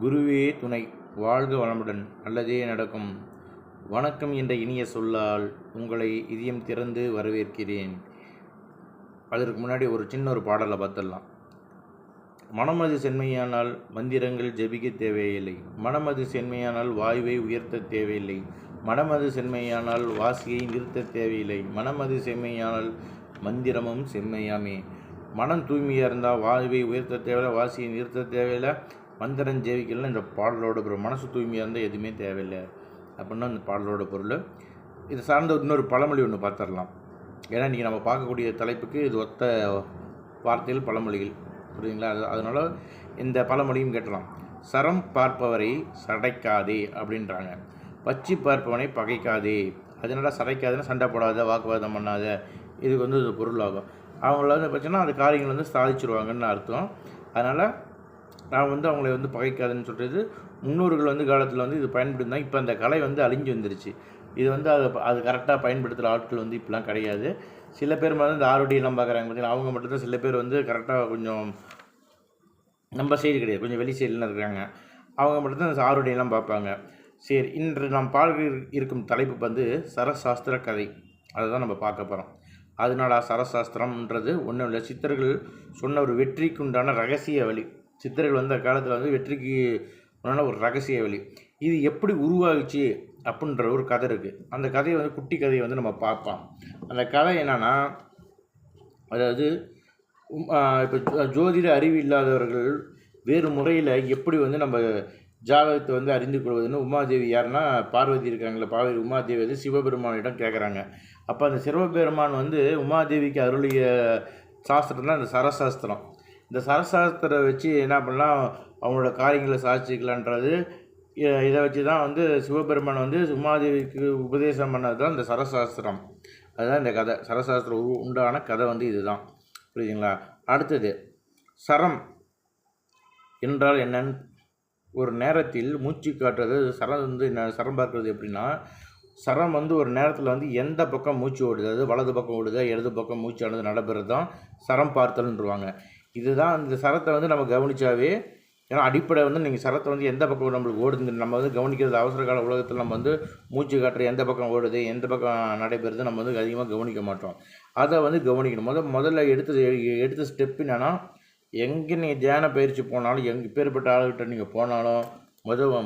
குருவே துணை. வாழ்க வளமுடன். நல்லதே நடக்கும். வணக்கம் என்ற இனிய சொல்லால் உங்களை இதயம் திறந்து வரவேற்கிறேன். அதற்கு முன்னாடி ஒரு சின்ன பாடலை பார்த்துடலாம். மனமது செம்மையானால் மந்திரங்கள் ஜெபிக்க தேவையில்லை. மனமது செம்மையானால் வாயுவை உயர்த்த தேவையில்லை. மனமது செம்மையானால் வாசியை நிறுத்த தேவையில்லை. மனமது செம்மையானால் மந்திரமும் செம்மையாமே. மனம் தூய்மையாக இருந்தால் வாயுவை உயர்த்த தேவையில்லை, வாசியை நிறுத்த தேவையில்லை, மந்திரம் ஜெயிக்கலாம். இந்த பாடலோட பொருள் மனசு தூய்மையாக இருந்தால் எதுவுமே தேவையில்லை அப்படின்னா இந்த பாடலோட பொருள். இது சார்ந்த இன்னொரு பழமொழி ஒன்று பார்த்துடலாம். ஏன்னா இன்றைக்கி நம்ம பார்க்கக்கூடிய தலைப்புக்கு இது ஒத்த வார்த்தைகள் பழமொழிகள், புரியுதுங்களா? அதனால் இந்த பழமொழியும் கேட்டலாம். சரம் பார்ப்பவரை சடைக்காதே அப்படின்றாங்க. பச்சி பார்ப்பவனை பகைக்காதே. அதனால சடைக்காதுன்னா சண்டை போடாத, வாக்குவாதம் பண்ணாத, இதுக்கு இது பொருளாகும். அவங்கள பார்த்தீங்கன்னா அந்த காரியங்கள் சாதிச்சிருவாங்கன்னு அர்த்தம். அதனால் நான் அவங்கள பகைக்காதுன்னு சொல்கிறது முன்னோர்கள் காலத்தில் இது பயன்படுத்தினா. இப்போ அந்த கலை அழிஞ்சு வந்துருச்சு. இது அது கரெக்டாக பயன்படுத்துகிற ஆட்கள் இப்படிலாம் கிடையாது. சில பேர் இந்த ஆரோடியெல்லாம் பார்க்குறாங்க பார்த்தீங்கன்னா, அவங்க மட்டும்தான். சில பேர் கரெக்டாக கொஞ்சம் நம்ம சைடு கிடையாது, கொஞ்சம் வெளி சைடுலாம் இருக்கிறாங்க. அவங்க மட்டும்தான் அந்த ஆரோடியெல்லாம் பார்ப்பாங்க. சரி, இன்று நாம் பார்க்க இருக்கும் தலைப்பு சரசாஸ்திர கதை. அதை தான் நம்ம பார்க்க போகிறோம். அதனால சரசாஸ்திரம்ன்றது ஒன்றும் இல்லை, சித்தர்கள் சொன்ன ஒரு வெற்றிக்கு உண்டான ரகசிய வழி. சித்தர்கள் அந்த காலத்தில் வெற்றிக்கு உண்டான ஒரு ரகசிய வழி. இது எப்படி உருவாகிச்சு அப்படின்ற ஒரு கதை இருக்குது. அந்த கதையை குட்டி கதையை நம்ம பார்ப்போம். அந்த கதை என்னென்னா, அதாவது இப்போ ஜோதிட அறிவு இல்லாதவர்கள் வேறு முறையில் எப்படி நம்ம ஜாதகத்தை அறிந்து கொள்வதுன்னு உமாதேவி யாருன்னா பார்வதி இருக்காங்களே, பார்வதி உமாதேவி சிவபெருமானிடம் கேட்குறாங்க. அப்போ அந்த சிவபெருமான் உமாதேவிக்கு அருளிய சாஸ்திரம் தான் இந்த சரசாஸ்திரம். இந்த சரசாஸ்திரத்தை வச்சு என்ன பண்ணலாம், அவங்களோட காரியங்களை சாதிச்சிக்கலான்றது. இதை வச்சு தான் சிவபெருமான் உமாதேவிக்கு உபதேசம் பண்ணது தான் இந்த சரசாஸ்திரம். அதுதான் இந்த கதை. சரசாஸ்திரம் உண்டான கதை இதுதான், புரியுதுங்களா? அடுத்தது, சரம் என்றால் என்னன்னு. ஒரு நேரத்தில் மூச்சு காட்டுறது. சரம் சரம் பார்க்குறது எப்படின்னா, சரம் ஒரு நேரத்தில் எந்த பக்கம் மூச்சு ஓடுது, அது வலது பக்கம் ஓடுது, இடது பக்கம் மூச்சானது நடைபெறது தான் சரம் பார்த்தல்ன்றுவாங்க. இதுதான் இந்த சரத்தை நம்ம கவனிச்சாவே, ஏன்னா அடிப்படை நீங்கள் சரத்தை எந்த பக்கம் நம்மளுக்கு ஓடுது நம்ம கவனிக்கிறது. அவசர கால உலகத்தில் நம்ம மூச்சு காட்டுற எந்த பக்கம் ஓடுது, எந்த பக்கம் நடைபெறுது நம்ம அதிகமாக கவனிக்க மாட்டோம். அதை கவனிக்கணும். முதல்ல எடுத்த ஸ்டெப் என்னென்னா, எங்கே நீங்கள் தியான பயிற்சி போனாலும், பேர்பட்ட ஆளுகிட்ட நீங்கள் போனாலும்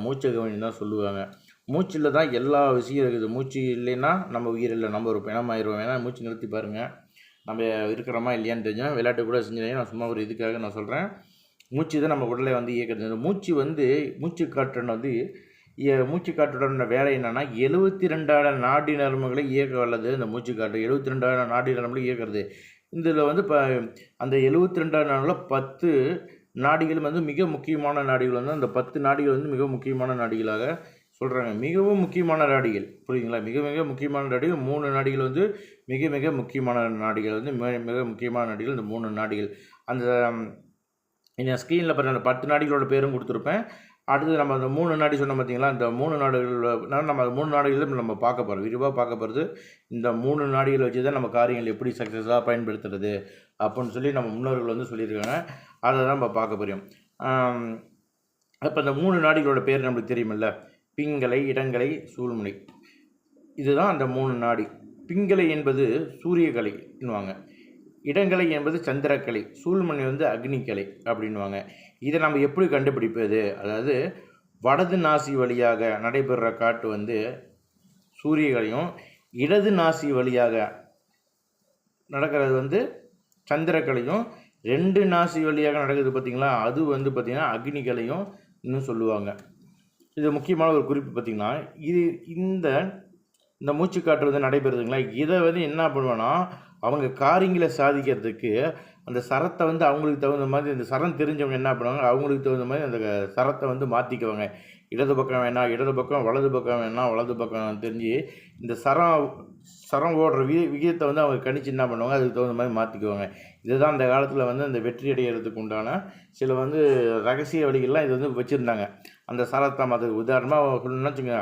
மூச்சை கவனின்னு தான் சொல்லுவாங்க. மூச்சில் தான் எல்லா விஷயம் இருக்குது. மூச்சு இல்லைன்னா நம்ம உயிர் இல்லை, நம்ம ஒரு பிணமாயிடுவோம். ஏன்னா மூச்சு நிறுத்தி பாருங்கள், நம்ம இருக்கிறோமா இல்லையான்னு தெரிஞ்சோம். விளையாட்டு கூட செஞ்சேன். நான் சும்மா ஒரு இதுக்காக நான் சொல்கிறேன். மூச்சு தான் நம்ம உடலை இயக்கிறது. மூச்சு காற்றுன்னு மூச்சு காற்றுடன் வேலை என்னென்னா, 72,000 நாடி நரம்புகளை இயக்க வல்லது இந்த மூச்சு காற்று. 72,000 நாடி நரம்புகளை இயக்கிறது. இதில் இப்போ அந்த 72,000 10 நாடிகள் மிக முக்கியமான நாடிகள் அந்த 10 நாடிகள் மிக முக்கியமான நாடிகளாக சொல்கிறாங்க. மிகவும் முக்கியமான நாடிகள், புரியுதுங்களா? மிக மிக முக்கியமான நாடிகள் 3 நாடிகள் மிக மிக முக்கியமான நாடிகள் மிக முக்கியமான நாடிகள் இந்த 3 நாடிகள். அந்த ஸ்க்ரீனில் பார்த்து அந்த 10 நாடிகளோட பேரும் கொடுத்துருப்பேன். அடுத்து நம்ம அந்த 3 நாடி சொன்னோம் பார்த்தீங்களா, இந்த 3 நாடுகள் நம்ம 3 நாடுகளும் நம்ம பார்க்க போகிறோம், விரிவாக பார்க்க போகிறது. இந்த 3 நாடுகளை வச்சு தான் நம்ம காரியங்கள் எப்படி சக்ஸஸாக பயன்படுத்துறது அப்படின்னு சொல்லி நம்ம முன்னோர்கள் சொல்லியிருக்காங்க. அதை தான் நம்ம பார்க்க போகிறோம். அப்போ இந்த 3 நாடுகளோட பேர் நம்மளுக்கு தெரியுமில்ல, பிங்களை, இடங்களை, சூழ்முனை. இதுதான் அந்த 3 நாடி. பிங்களை என்பது சூரியக்கலை என்னுவாங்க, இடங்களை என்பது சந்திரக்கலை, சூழ்முனை அக்னிக்கலை அப்படின்வாங்க. இதை நம்ம எப்படி கண்டுபிடிப்பது? அதாவது வடது நாசி வழியாக நடைபெறுற காற்று சூரியகலையும், இடது நாசி வழியாக நடக்கிறது சந்திரக்கலையும், 2 நாசி வழியாக நடக்குது பார்த்திங்களா, அது பார்த்திங்கன்னா அக்னிக்கலையும் இன்னும் சொல்லுவாங்க. இது முக்கியமான ஒரு குறிப்பு. பார்த்திங்கன்னா இந்த மூச்சு காற்று நடைபெறுதுங்களா, இதை என்ன பண்ணுவேன்னா, அவங்க காரியங்களை சாதிக்கிறதுக்கு அந்த சரத்தை அவங்களுக்கு தகுந்த மாதிரி, இந்த சரம் தெரிஞ்சவங்க என்ன பண்ணுவாங்க, அவங்களுக்கு தகுந்த மாதிரி அந்த சரத்தை மாற்றிக்குவாங்க. இடது பக்கம் வேணால் இடது பக்கம், வலது பக்கம் வேணால் வலது பக்கம் தெரிஞ்சு இந்த சரம் ஓடுற விகிதத்தை அவங்க கணிச்சு என்ன பண்ணுவாங்க, அதுக்கு தகுந்த மாதிரி மாற்றிக்குவாங்க. இதுதான் அந்த காலத்தில் அந்த வெற்றி அடைகிறதுக்கு உண்டான சில ரகசிய வழிகள்லாம் இது வச்சுருந்தாங்க. அந்த சரத்தை அது உதாரணமாக சொல்லணும்னா வச்சுங்க,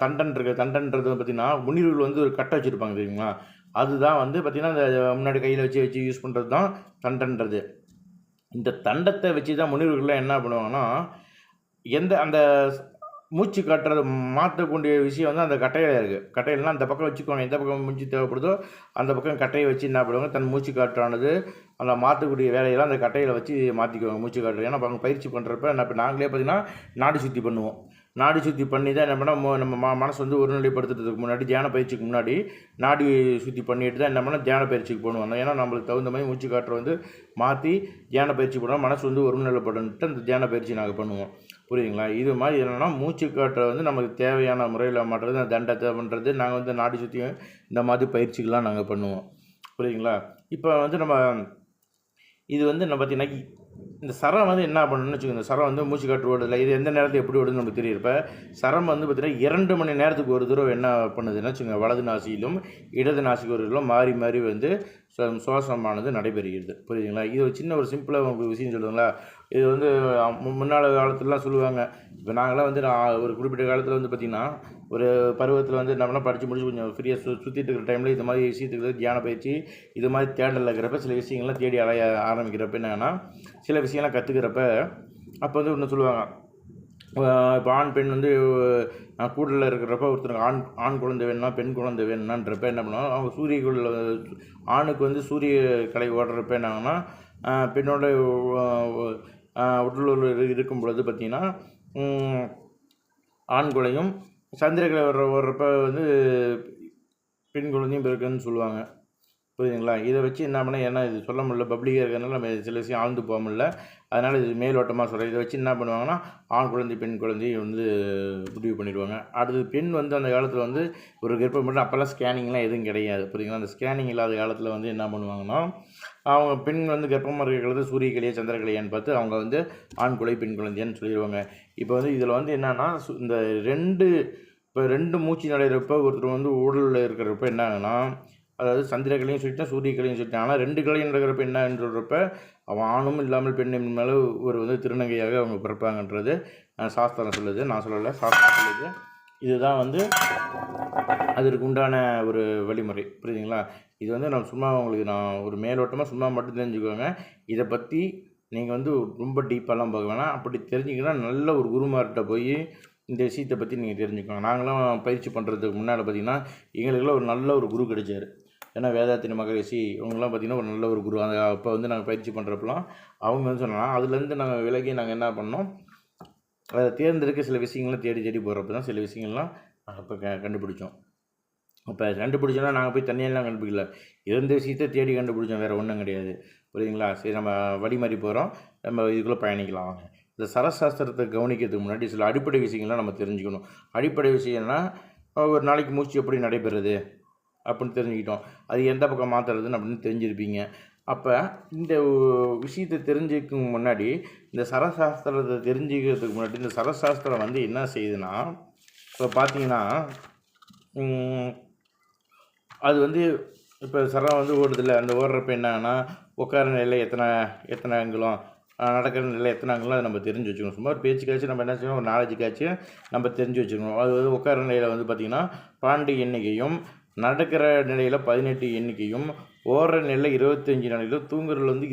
தண்டன் இருக்குது. தண்டன்றது பார்த்திங்கன்னா முனிவர்கள் ஒரு கட்டை வச்சுருப்பாங்க தெரியுங்களா, அதுதான் பார்த்திங்கன்னா இந்த முன்னாடி கையில் வச்சு யூஸ் பண்ணுறது தான் தண்டன்றது. இந்த தண்டத்தை வச்சு தான் முனிவர்கள்லாம் என்ன பண்ணுவாங்கன்னா, அந்த மூச்சு காட்டுறது மாற்றக்கூடிய விஷயம் வந்து அந்த கட்டையில் இருக்குது. கட்டையிலலாம் அந்த பக்கம் வச்சுக்கோங்க, எந்த பக்கம் மூச்சு தேவைப்படுதோ அந்த பக்கம் கட்டையை வச்சு என்ன பண்ணுவாங்க, தன் மூச்சு காற்றானது அந்த மாற்றக்கூடிய வேலையெல்லாம் அந்த கட்டையில் வச்சு மாற்றிக்குவாங்க மூச்சு காற்று. ஏன்னா அவங்க பயிற்சி பண்ணுறப்ப இப்போ நாங்களே பார்த்திங்கன்னா நாடி சுற்றி பண்ணுவோம். நாடி சுற்றி பண்ணி தான் என்ன பண்ணால் நம்ம மனசு வந்து ஒருநிலைப்படுத்துறதுக்கு முன்னாடி, தியான பயிற்சிக்கு முன்னாடி நாடி சுற்றி பண்ணிட்டு தான் என்ன பண்ணால் தியான பயிற்சிக்கு பண்ணுவோம். ஏன்னா நம்மளுக்கு தகுந்த மாதிரி மூச்சு காற்றை வந்து மாற்றி தியான பயிற்சி பண்ணால் மனசு வந்து ஒருநிலைப்படன்ட்டு அந்த தியான பயிற்சி நாங்கள் பண்ணுவோம். புரியுதுங்களா? இது மாதிரி என்னென்னா மூச்சு காற்றை வந்து நமக்கு தேவையான முறையில் மாட்டுறது, அந்த தண்டத்தை பண்ணுறது, நாங்கள் வந்து நாடி சுற்றியும் இந்த மாதிரி பயிற்சிகள்லாம் நாங்கள் பண்ணுவோம். புரியுதுங்களா? இப்போ வந்து நம்ம இது வந்து நம்ம பார்த்திங்கன்னா இந்த சரம் வந்து என்ன பண்ணணும்னு வச்சுக்கோங்க. இந்த சரம் வந்து மூச்சு காற்று ஓடுதில்லை, இது எந்த நேரத்தில் எப்படி ஓடுதுன்னு நமக்கு தெரியும். இப்போ சரம் வந்து பார்த்திங்கன்னா 2 மணி நேரத்துக்கு ஒரு தடவை என்ன பண்ணுதுன்னு வச்சுக்கோங்க, வலது நாசியிலும் இடது நாசிகளும் மாறி மாறி வந்து சுவாசமானது நடைபெறுகிறது. புரியுதுங்களா? இது ஒரு சின்ன ஒரு சிம்பிளாக உங்களுக்கு விஷயம் சொல்லுங்களா. இது வந்து முன்னாள் காலத்துலலாம் சொல்லுவாங்க. இப்போ நாங்களாம் வந்து ஒரு குறிப்பிட்ட காலத்தில் வந்து பார்த்திங்கன்னா ஒரு பருவத்தில் வந்து நம்மளாம் படித்து முடிச்சு கொஞ்சம் ஃப்ரீயாக சுற்றிட்டு இருக்கிற டைமில் இது மாதிரி விஷயத்துக்கு தியான பயிற்சி இது மாதிரி தேடல் இருக்கிறப்ப சில விஷயங்கள்லாம் தேடி அலைய ஆரம்பிக்கிறப்ப என்னன்னா சில விஷயம்லாம் கற்றுக்கிறப்ப அப்போ வந்து ஒன்று சொல்லுவாங்க. இப்போ ஆண் பெண் வந்து கூடலில் இருக்கிறப்ப ஒருத்தருக்கு ஆண் குழந்தை வேணும்னா பெண் குழந்தை வேணும்னான்றப்ப என்ன பண்ணுவாங்க, அவங்க சூரியக்குள்ள ஆணுக்கு வந்து சூரிய கலை ஓடுறப்ப என்னாங்கன்னா பெண்ணோட உடலுறவு இருக்கும் பொழுது பார்த்திங்கன்னா ஆண் குழந்தையும் சந்திரக்கலை ஓடுறப்ப வந்து பெண் குழந்தையும் பிறக்குன்னு சொல்லுவாங்க. புரியுதுங்களா? இதை வச்சு என்ன பண்ணால், ஏன்னா இது சொல்ல முடியல, பப்ளிக்காக இருக்கிறதுனால நம்ம சில விஷயம் ஆழ்ந்து போக முடியல, அதனால் இது மேலோட்டமாக சொல்கிறேன். இதை வச்சு என்ன பண்ணுவாங்கன்னா ஆண் குழந்தை பெண் குழந்தையை வந்து முடிவு பண்ணிடுவாங்க. அடுத்தது பெண் வந்து அந்த காலத்தில் வந்து ஒரு கர்ப்பம் பண்ணி அப்போல்லாம் ஸ்கேனிங்லாம் எதுவும் கிடையாது. புரியுதுங்களா? அந்த ஸ்கேனிங் இல்லாத காலத்தில் வந்து என்ன பண்ணுவாங்கன்னா அவங்க பெண் வந்து கர்ப்பமாக இருக்கிறது சூரியக்கலையா சந்திரக்கலையான்னு பார்த்து அவங்க வந்து ஆண் குழந்தை பெண் குழந்தைன்னு சொல்லிடுவாங்க. இப்போ வந்து இதில் வந்து என்னென்னா இந்த ரெண்டு மூச்சு நடைகிறப்ப ஒருத்தர் வந்து உடலில் இருக்கிறப்ப என்ன ஆகுனா, அதாவது சந்திரக்கலையும் சொல்லிட்டேன் சூரியக்கலையும் சொல்லிட்டேன். ஆனால் 2 கலையும் நடக்கிறப்ப என்னன்னு சொல்கிறப்ப அவன் ஆணும் இல்லாமல் பெண்ணின் மேலே ஒரு வந்து திருநங்கையாக அவங்க பிறப்பாங்கன்றது சாஸ்திரம் சொல்லுது, நான் சொல்லலை, சாஸ்திரம் சொல்லுது. இதுதான் வந்து அதற்கு உண்டான ஒரு வழிமுறை. புரியுதுங்களா? இது வந்து நான் சும்மா உங்களுக்கு நான் ஒரு மேலோட்டமாக சும்மா மட்டும் தெரிஞ்சுக்கோங்க. இதை பற்றி நீங்கள் வந்து ரொம்ப டீப்பாலாம் பார்க்க வேணாம். அப்படி தெரிஞ்சிங்கன்னா நல்ல ஒரு குருமார்கிட்ட போய் இந்த விஷயத்தை பற்றி நீங்கள் தெரிஞ்சுக்கோங்க. நாங்களாம் பயிற்சி பண்ணுறதுக்கு முன்னால் பார்த்திங்கன்னா எங்களுக்கெல்லாம் ஒரு நல்ல ஒரு குரு கிடைச்சார். ஏன்னா வேதாத்திரி மகரிஷி இவங்கெல்லாம் பார்த்திங்கன்னா ஒரு நல்ல ஒரு குரு. அந்த அப்போ வந்து நாங்கள் பயிற்சி பண்ணுறப்பெல்லாம் அவங்க வந்து சொன்னால் அதுலேருந்து நாங்கள் விலகி நாங்கள் என்ன பண்ணோம், அதை தேர்ந்தெடுக்க சில விஷயங்கள்லாம் தேடி தேடி போகிறப்ப தான் சில விஷயங்கள்லாம் அப்போ கண்டுபிடிச்சோம். அப்போ கண்டுபிடிச்சோன்னா நாங்கள் போய் தனியெல்லாம் கண்டுபிடிக்கல, இருந்த விஷயத்தை தேடி கண்டுபிடிச்சோம், வேறு ஒன்றும் கிடையாது. புரியுதுங்களா? சரி, நம்ம வழிமாறி போகிறோம், நம்ம இதுக்குள்ளே பயணிக்கலாம். இந்த சரசாஸ்திரத்தை கவனிக்கிறதுக்கு முன்னாடி சில அடிப்படை விஷயங்கள்லாம் நம்ம தெரிஞ்சுக்கணும். அடிப்படை விஷயம்னா ஒரு நாளைக்கு மூச்சு எப்படி நடைபெறுது அப்படின்னு தெரிஞ்சுக்கிட்டோம், அது எந்த பக்கம் மாற்றுறதுன்னு அப்படின்னு தெரிஞ்சிருப்பீங்க. அப்போ இந்த விஷயத்தை தெரிஞ்சுக்கும் முன்னாடி இந்த சரசாஸ்திரத்தை தெரிஞ்சுக்கிறதுக்கு முன்னாடி இந்த சரசாஸ்திரம் வந்து என்ன செய்யுதுன்னா, இப்போ பார்த்தீங்கன்னா அது வந்து இப்போ சரம் வந்து ஓடுதில்லை, அந்த ஓடுறப்ப என்னன்னா உட்கார நிலையில் எத்தனை அங்குலம், நடக்கிற நிலையில் எத்தனை அங்குலம் அதை நம்ம தெரிஞ்சு வச்சுக்கணும். சும்மா ஒரு பேச்சுக்காச்சும் நம்ம என்ன செய்யணும், ஒரு நாலேஜுக்காச்சும் நம்ம தெரிஞ்சு வச்சுக்கணும். அது வந்து உட்கார நிலையில் வந்து பார்த்திங்கன்னா 12 எண்ணிக்கையும், நடக்கிற நிலையில் 18 எண்ணிக்கையும், ஓடுற நிலையில் 25 நிலையிலும், தூங்குறதுல வந்து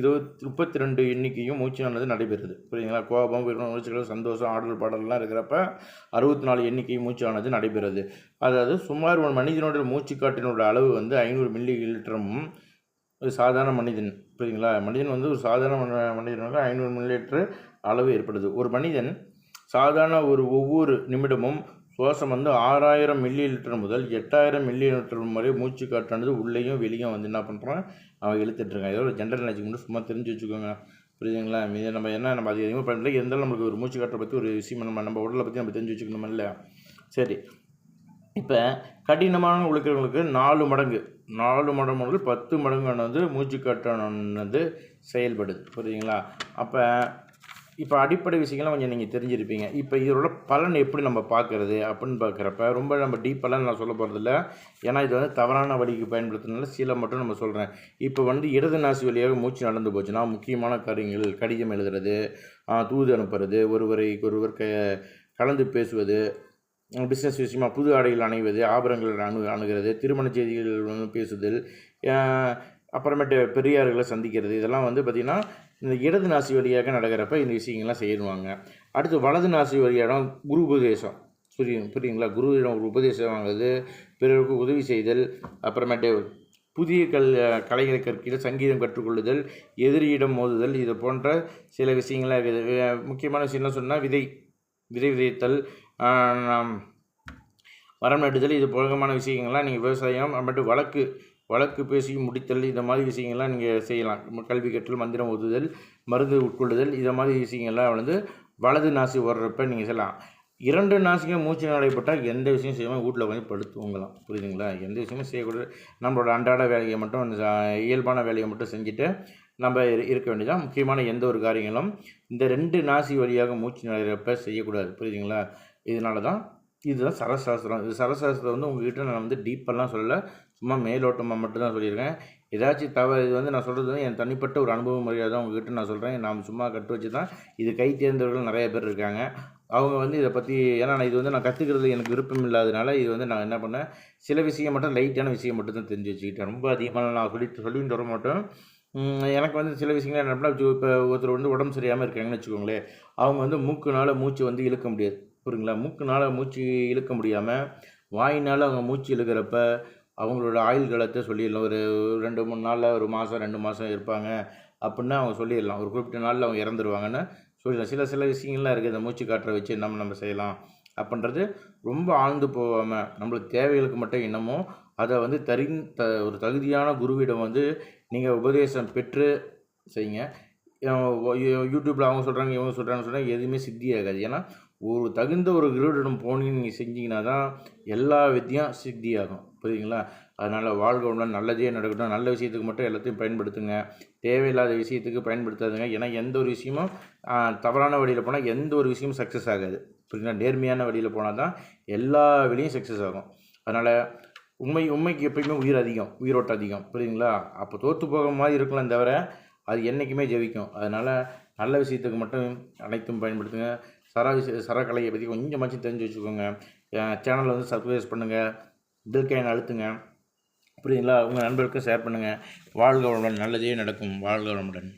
32 எண்ணிக்கையும் மூச்சானது நடைபெறுது. புரியுதுங்களா? கோபம், உணர்ச்சிகள், சந்தோஷம், ஆடல் பாடல்லாம் இருக்கிறப்ப 64 எண்ணிக்கை மூச்சானது நடைபெறுது. அதாவது சுமார் ஒரு மனிதனுடைய மூச்சுக்காட்டினோட அளவு வந்து 500 மில்லி லிட்டரும் ஒரு சாதாரண மனிதன். புரியுதுங்களா? மனிதன் வந்து ஒரு சாதாரண மனிதனுக்கு 500 மில்லி லிட்டரு அளவு ஏற்படுது. ஒரு மனிதன் சாதாரண ஒவ்வொரு நிமிடமும் சுவாசம் வந்து 6000 மில்லி லிட்டர் முதல் 8000 மில்லி லிட்டர் வரை மூச்சு காற்றானது உள்ளேயும் வெளியும் வந்து என்ன பண்ணுறான், அவன் இழுத்துட்ருக்கான். இதோட ஜென்ரல் நாலேஜுக்கு மட்டும் சும்மா தெரிஞ்சு வச்சுக்கோங்க. புரியுதுங்களா? இதை நம்ம அது அதிகமாக பண்ணல, இருந்தாலும் நம்மளுக்கு ஒரு மூச்சு காற்றை பற்றி ஒரு விஷயம் நம்ம உடலை பற்றி நம்ம தெரிஞ்சு வச்சுக்கணுமா இல்லை? சரி, இப்போ கடினமான உழைக்கிறவங்களுக்கு 4 மடங்கு முதல் 10 மடங்கானது மூச்சு காற்றானது செயல்படுது. புரியுதுங்களா? அப்போ இப்போ அடிப்படை விஷயங்கள்லாம் கொஞ்சம் நீங்கள் தெரிஞ்சிருப்பீங்க. இப்போ இதோட பலன் எப்படி நம்ம பார்க்குறது அப்படின்னு பார்க்குறப்ப ரொம்ப நம்ம டீப்பெல்லாம் நான் சொல்ல போகிறதில்ல, ஏன்னா இது வந்து தவறான வழிக்கு பயன்படுத்துறதுனால சில மட்டும் நம்ம சொல்கிறேன். இப்போ வந்து இடது நாசி வழியாக மூச்சு நடந்து போச்சுன்னா முக்கியமான காரியங்கள் கடிதம் எழுதுறது, தூது அனுப்புறது, ஒருவர் கலந்து பேசுவது, பிஸ்னஸ் விஷயமாக புது ஆடைகள் அணிவது, ஆபரணங்கள் அணுகிறது, திருமண செய்திகள் வந்து பேசுதல், அப்புறமேட்டு பெரியார்களை சந்திக்கிறது, இதெல்லாம் வந்து பார்த்திங்கன்னா இந்த இடது நாசி வழியாக நடக்கிறப்ப இந்த விஷயங்கள்லாம் செய்வாங்க. அடுத்து வலது நாசி வழியிடம் குரு உபதேசம். புரியுங்களா? குருவிடம் ஒரு உபதேசம் வாங்குறது, பிறருக்கு உதவி செய்தல், அப்புறமேட்டு புதிய கலைகளை கற்கிற, சங்கீதம் கற்றுக்கொள்ளுதல், எதிரியிடம் மோதுதல், இது போன்ற சில விஷயங்கள்லாம் இருக்குது. முக்கியமான விஷயம்லாம் சொன்னால் விதை விதைத்தல், மரம் நடுதல், இது போகமான விஷயங்கள்லாம் நீங்கள் விவசாயம், அப்புறமேட்டு வழக்கு பேசி முடித்தல், இந்த மாதிரி விஷயங்கள்லாம் நீங்கள் செய்யலாம். கல்வி கற்றல், மந்திரம் ஓதுதல், மருந்து உட்கொள்ளுதல், இதை மாதிரி விஷயங்கள்லாம் வலது நாசி ஓடுறப்ப நீங்கள் செய்யலாம். 2 நாசிக்கும் மூச்சு நடைப்பட்டால் எந்த விஷயம் செய்யாமல் வீட்டில் உட்காந்து படுத்து தூங்கலாம். புரியுதுங்களா? எந்த விஷயமும் செய்யக்கூடாது. நம்மளோட அன்றாட வேலையை மட்டும், இயல்பான வேலையை மட்டும் செஞ்சுட்டு நம்ம இருக்க வேண்டியதான். முக்கியமான எந்த ஒரு காரியங்களும் இந்த 2 நாசி வழியாக மூச்சு நடைகிறப்ப செய்யக்கூடாது. புரியுதுங்களா? இதனால தான் இதுதான் சரசாஸ்திரம். இது சரசாஸ்திரம் உங்கள்கிட்ட நான் டீப்பெல்லாம் சொல்லலை, சும்மா மேலோட்டமாக மட்டும்தான் சொல்லியிருக்கேன். ஏதாச்சும் தவறு இது நான் சொல்கிறது என் தனிப்பட்ட ஒரு அனுபவ முறையாக தான் உங்கள்கிட்ட நான் சொல்கிறேன். நான் சும்மா கற்று வச்சு தான் இது கை தேர்ந்தவர்கள் நிறைய பேர் இருக்காங்க. அவங்க இதை பற்றி, ஏன்னா நான் நான் கற்றுக்கிறது எனக்கு விருப்பம் இல்லாதனால இது நான் என்ன பண்ணேன், சில விஷயம் மட்டும், லைட்டான விஷயம் மட்டும் தான் தெரிஞ்சு வச்சுக்கிட்டேன். ரொம்ப அதிகமாக நான் சொல்லிட்டு வர மாட்டோம். எனக்கு சில விஷயங்கள் என்ன பண்ணால், இப்போ ஒருத்தர் உடம்பு சரியாமல் இருக்காங்கன்னு வச்சுக்கோங்களேன், அவங்க மூக்குனால் மூச்சு இழுக்க முடியாது. புரியுங்களா? மூக்குனால் மூச்சு இழுக்க முடியாமல் வாயினால் அவங்க மூச்சு இழுக்கிறப்ப அவங்களோட ஆயுள் காலத்தை சொல்லிடலாம். ஒரு 2-3 நாளில், ஒரு மாதம் 2 மாதம் இருப்பாங்க அப்படின்னா அவங்க சொல்லிடலாம். ஒரு குறிப்பிட்ட நாளில் அவங்க இறந்துருவாங்கன்னு சொல்லிடலாம். சில விஷயங்கள்லாம் இருக்குது, இந்த மூச்சு காற்றை வச்சு நம்ம செய்யலாம் அப்படின்றது. ரொம்ப ஆழ்ந்து போகாமல் நம்மளுக்கு தேவைகளுக்கு மட்டும் என்னமோ அதை ஒரு தகுதியான குருவிடம் நீங்கள் உபதேசம் பெற்று செய்யுங்க. யூடியூப்பில் அவங்க சொல்கிறாங்க, இவங்க சொல்கிறாங்க, எதுவுமே சித்தியாகாது. ஏன்னா ஒரு தகுந்த ஒரு குருவிடம் போனீங்கன்னு நீங்கள் செஞ்சீங்கன்னா தான் எல்லா வித்தியும் சித்தியாகும். புரியுதுங்களா? அதனால் வாழ்க வளமுடன், நல்லதே நடக்கட்டும். நல்ல விஷயத்துக்கு மட்டும் எல்லாத்தையும் பயன்படுத்துங்க, தேவையில்லாத விஷயத்துக்கு பயன்படுத்தாதுங்க. ஏன்னா எந்த ஒரு விஷயமும் தவறான வழியில் போனால் எந்த ஒரு விஷயமும் சக்ஸஸ் ஆகாது. புரியுங்களா? நேர்மையான வழியில் போனால் தான் எல்லா வழியும் சக்ஸஸ் ஆகும். அதனால் உண்மைக்கு எப்பயுமே உயிரோட்டம் அதிகம். புரியுதுங்களா? அப்போ தோற்று போக மாதிரி இருக்கலாம் தவிர அது என்றைக்குமே ஜெயிக்கும். அதனால் நல்ல விஷயத்துக்கு மட்டும் அனைத்தும் பயன்படுத்துங்க. சரக்கலையை பற்றி கொஞ்சமாச்சும் தெரிஞ்சு வச்சுக்கோங்க. சேனலை சப்ஸ்கிரைப் பண்ணுங்கள், பெல் ஐக்கானை அழுத்துங்க. புரியுதுங்களா? உங்கள் நண்பர்களுக்கும் ஷேர் பண்ணுங்கள். வாழ்க வளமுடன், நல்லதே நடக்கும். வாழ்க வளமுடன்.